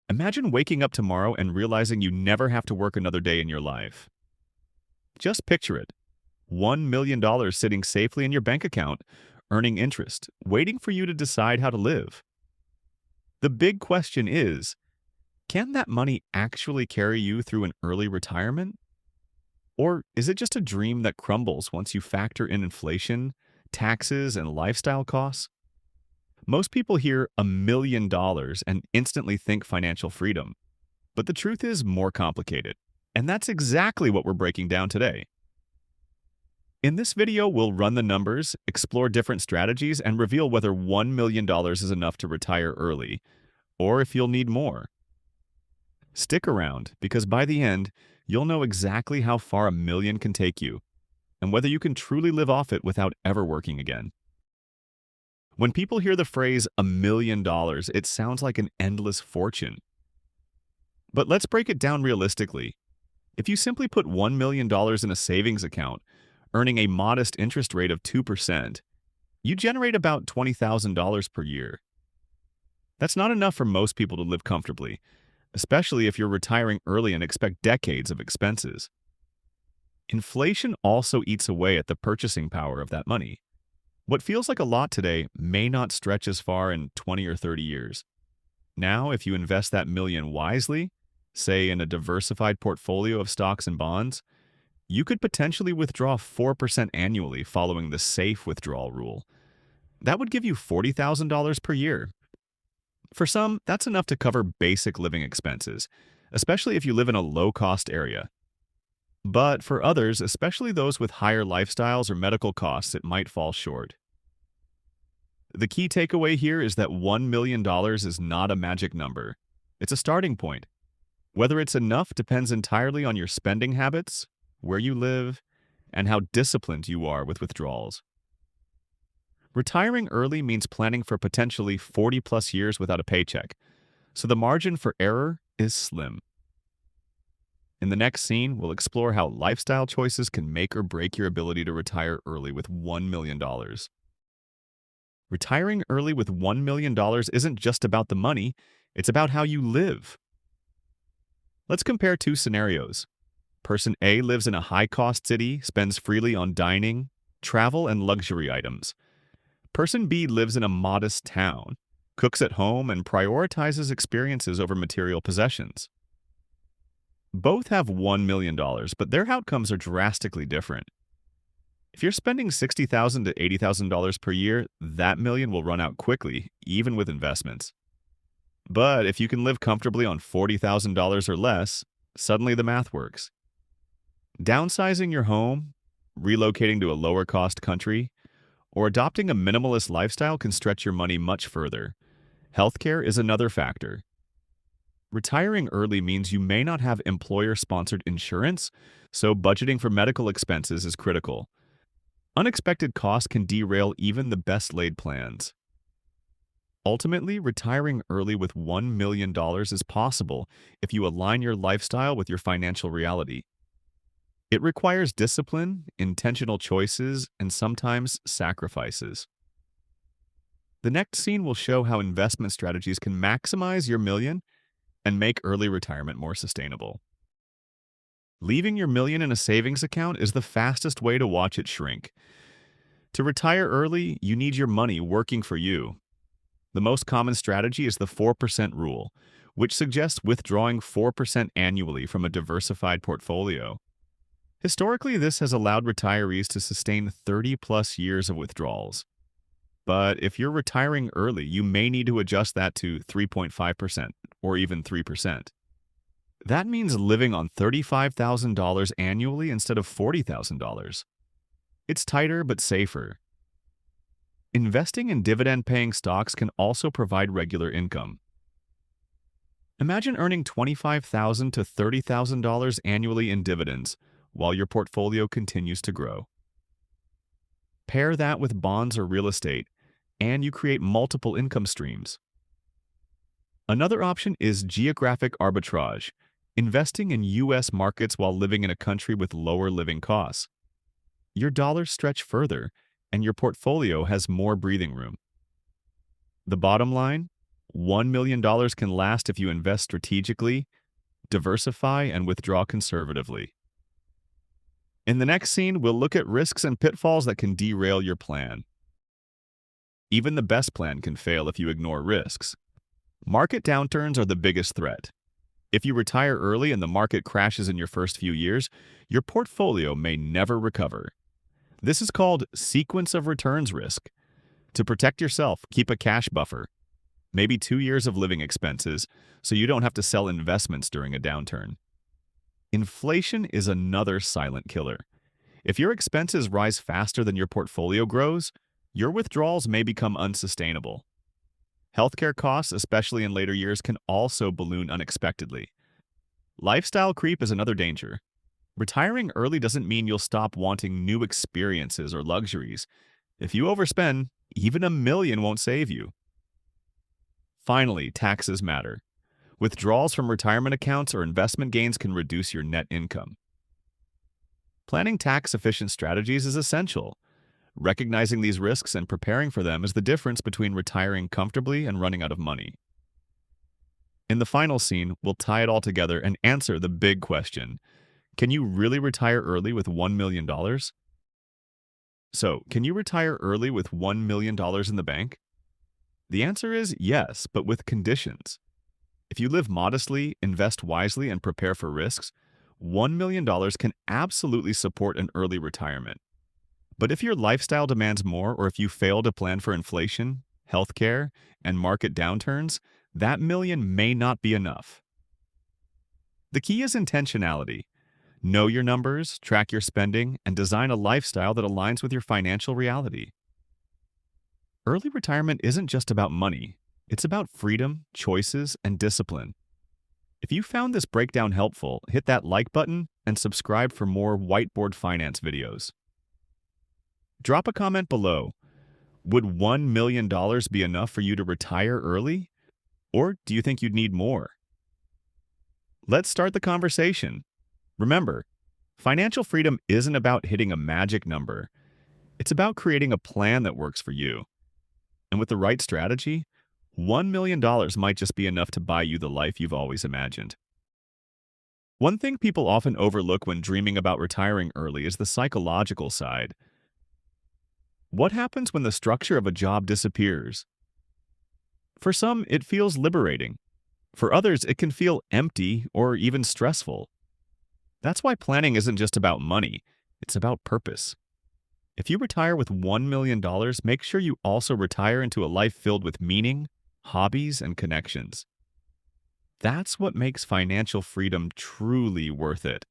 Imagine waking up tomorrow and realizing you never have to work another day in your life. Just picture it. $1 million sitting safely in your bank account, earning interest, waiting for you to decide how to live. The big question is, can that money actually carry you through an early retirement? Or is it just a dream that crumbles once you factor in inflation, taxes, and lifestyle costs? Most people hear $1 million and instantly think financial freedom. But the truth is more complicated. And that's exactly what we're breaking down today. In this video, we'll run the numbers, explore different strategies, and reveal whether $1 million is enough to retire early, or if you'll need more. Stick around, because by the end, you'll know exactly how far a million can take you, and whether you can truly live off it without ever working again. When people hear the phrase $1 million, it sounds like an endless fortune. But let's break it down realistically. If you simply put $1 million in a savings account, earning a modest interest rate of 2%, you generate about $20,000 per year. That's not enough for most people to live comfortably, especially if you're retiring early and expect decades of expenses. Inflation also eats away at the purchasing power of that money. What feels like a lot today may not stretch as far in 20 or 30 years. Now, if you invest that million wisely, say in a diversified portfolio of stocks and bonds, you could potentially withdraw 4% annually following the safe withdrawal rule. That would give you $40,000 per year. For some, that's enough to cover basic living expenses, especially if you live in a low-cost area. But for others, especially those with higher lifestyles or medical costs, it might fall short. The key takeaway here is that $1 million is not a magic number. It's a starting point. Whether it's enough depends entirely on your spending habits, where you live, and how disciplined you are with withdrawals. Retiring early means planning for potentially 40-plus years without a paycheck, so the margin for error is slim. In the next scene, we'll explore how lifestyle choices can make or break your ability to retire early with $1 million. Retiring early with $1 million isn't just about the money, it's about how you live. Let's compare two scenarios. Person A lives in a high-cost city, spends freely on dining, travel, and luxury items. Person B lives in a modest town, cooks at home, and prioritizes experiences over material possessions. Both have $1 million, but their outcomes are drastically different. If you're spending $60,000 to $80,000 per year, that million will run out quickly, even with investments. But if you can live comfortably on $40,000 or less, suddenly the math works. Downsizing your home, relocating to a lower-cost country, or adopting a minimalist lifestyle can stretch your money much further. Healthcare is another factor. Retiring early means you may not have employer-sponsored insurance, so budgeting for medical expenses is critical. Unexpected costs can derail even the best-laid plans. Ultimately, retiring early with $1 million is possible if you align your lifestyle with your financial reality. It requires discipline, intentional choices, and sometimes sacrifices. The next scene will show how investment strategies can maximize your million and make early retirement more sustainable. Leaving your million in a savings account is the fastest way to watch it shrink. To retire early, you need your money working for you. The most common strategy is the 4% rule, which suggests withdrawing 4% annually from a diversified portfolio. Historically, this has allowed retirees to sustain 30-plus years of withdrawals. But if you're retiring early, you may need to adjust that to 3.5% or even 3%. That means living on $35,000 annually instead of $40,000. It's tighter but safer. Investing in dividend-paying stocks can also provide regular income. Imagine earning $25,000 to $30,000 annually in dividends while your portfolio continues to grow. Pair that with bonds or real estate, and you create multiple income streams. Another option is geographic arbitrage, investing in U.S. markets while living in a country with lower living costs. Your dollars stretch further, and your portfolio has more breathing room. The bottom line? $1 million can last if you invest strategically, diversify, and withdraw conservatively. In the next scene, we'll look at risks and pitfalls that can derail your plan. Even the best plan can fail if you ignore risks. Market downturns are the biggest threat. If you retire early and the market crashes in your first few years, your portfolio may never recover. This is called sequence of returns risk. To protect yourself, keep a cash buffer, maybe 2 years of living expenses, so you don't have to sell investments during a downturn. Inflation is another silent killer. If your expenses rise faster than your portfolio grows, your withdrawals may become unsustainable. Healthcare costs, especially in later years, can also balloon unexpectedly. Lifestyle creep is another danger. Retiring early doesn't mean you'll stop wanting new experiences or luxuries. If you overspend, even $1 million won't save you. Finally, taxes matter. Withdrawals from retirement accounts or investment gains can reduce your net income. Planning tax-efficient strategies is essential. Recognizing these risks and preparing for them is the difference between retiring comfortably and running out of money. In the final scene, we'll tie it all together and answer the big question. Can you really retire early with $1 million? So, can you retire early with $1 million in the bank? The answer is yes, but with conditions. If you live modestly, invest wisely, and prepare for risks, $1 million can absolutely support an early retirement. But if your lifestyle demands more, or if you fail to plan for inflation, healthcare, and market downturns, that million may not be enough. The key is intentionality. Know your numbers, track your spending, and design a lifestyle that aligns with your financial reality. Early retirement isn't just about money. It's about freedom, choices, and discipline. If you found this breakdown helpful, hit that like button and subscribe for more whiteboard finance videos. Drop a comment below. Would $1 million be enough for you to retire early? Or do you think you'd need more? Let's start the conversation. Remember, financial freedom isn't about hitting a magic number. It's about creating a plan that works for you. And with the right strategy, $1 million might just be enough to buy you the life you've always imagined. One thing people often overlook when dreaming about retiring early is the psychological side. What happens when the structure of a job disappears? For some, it feels liberating. For others, it can feel empty or even stressful. That's why planning isn't just about money, it's about purpose. If you retire with $1 million, make sure you also retire into a life filled with meaning, hobbies, and connections. That's what makes financial freedom truly worth it.